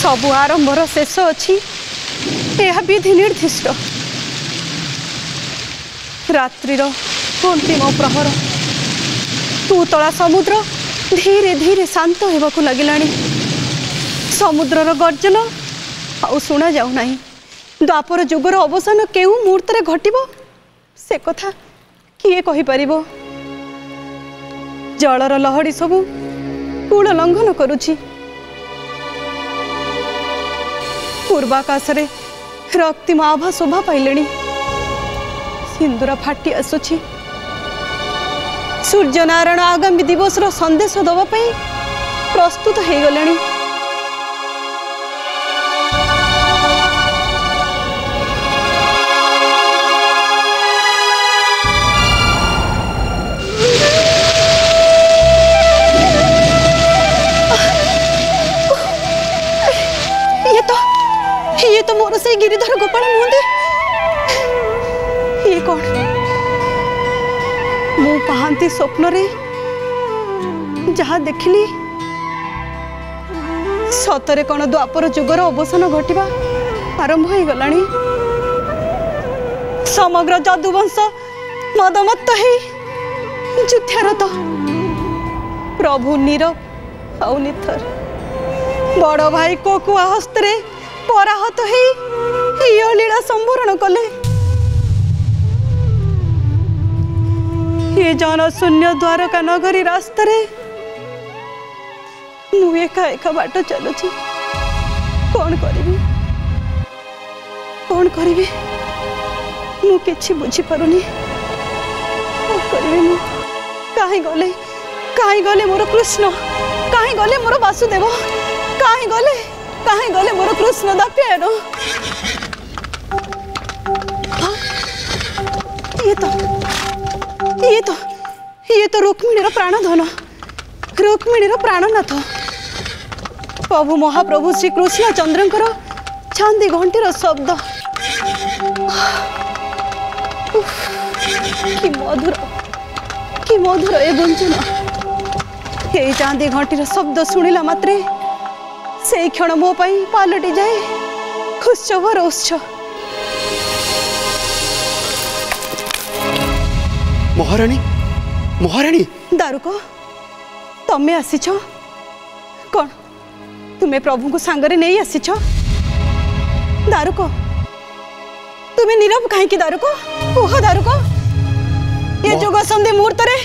सबु आरंभर शेष अच्छी यह विधि निर्दिष्ट। रात्रिर अंतिम प्रहर तूतला समुद्र धीरे धीरे शांत होगा लगिलानी। समुद्रर गर्जन आउ शुणा जाऊ नहीं। द्वापर जुगर अवसान केउ मुहूर्त घटिबो से कथा किए कहि परिबो। जलर लहड़ी सबु कूल लंघन करुछि। पूर्वाकाश रे रक्तिम आभा शोभा पाइलेनी। सिंदूर फाटी आसुछि। सूर्य नारायण आगामी दिवस संदेश दवा प्रस्तुत हो गले। ये तो मोर से गिरिधर गोपाल मुहंती। ये कौन? मु पहांती स्वप्न रे जहाँ देखली सतरे कौन द्वापर जुगर अवसान घटिबा आरंभ हो गलानी। समग्र जदुवंश मदमत्त है जुथ्यारत। प्रभु नीरव आउ निथर बड़ भाई कोकुआ हस्ते पराहत हो लीला संवरण कले। ये जनशून्य द्वारका नगरी रास्ता मु एका एका बाट चलुची। कौन करिबी कौन करिबी मु किछि बुझी पारुनी। कौन करिबी मु? काहे गले मोर कृष्ण? काहे गले मोर वासुदेव? काहे गले मोर कृष्ण दाप्यायन? ये तो रुक्मिणीर प्राणधन, रुक्मिणीर प्राणनाथ प्रभु महाप्रभु श्री कृष्ण चंद्रंकर चांदी घंटीर शब्द। कि मधुर ए गुंजन। ये चांदी घंटीर शब्द शुणिला मात्रे से क्षण मो पाई पालटि जाए उत्सवर उत्सव। महारानी महारानी दारुको तमे आसीछ? कौन तुम्हें प्रभु को सांगरे नहीं आसीछ? दारुको तुम्हें नीरव कहीं? दारुको ओह दारुको ये जोग संधि मुहूर्त रे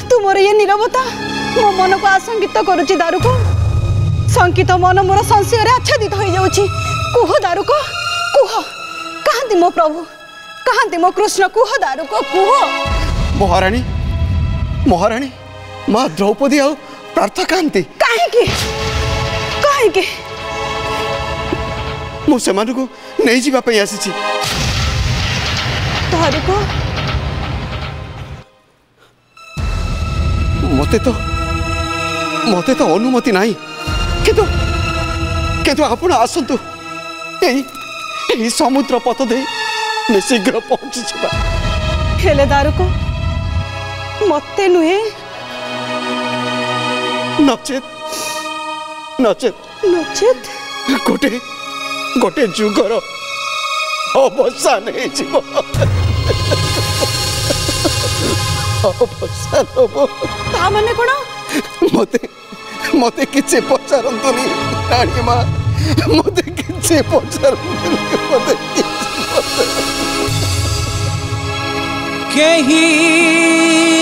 तुमर ये नीरवता मो मन को आशंकित करुची। दारुको संकित मन मोर संशय आच्छादित हो जाउछि। कुह दारुको कुह कहांती मो प्रभु? कहांती मो कृष्ण? कुह दारुको कुह। महारानी महारानी माँ द्रौपदी आ पार्थ कांती कहीं मुझे नहीं जावाई आसी। दारुको मते तो अनुमति नहीं किंतु आपण आसतु समुद्र पथ दे शीघ्र पहुंची जावा। हेले दारुको मते नुहे नचेत नचेत नचेत गोटे गोटे जुगर अवसान माने कोन? मते किसे पचारंतुनी रानी माँ, मते किसे पचारंतुनी। केही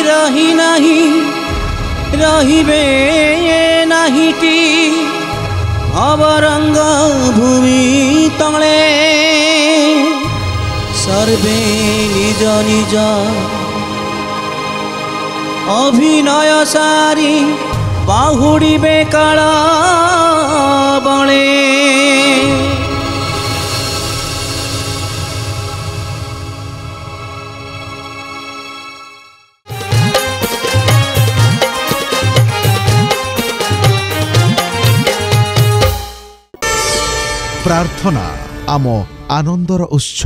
रही नहीं रहिबे नाहीटी अवरंग भूमि तले सर्वे निज निज अभिनय सारी बाहुड़ीबे काल बले। प्रार्थना आम आनंदर उत्स।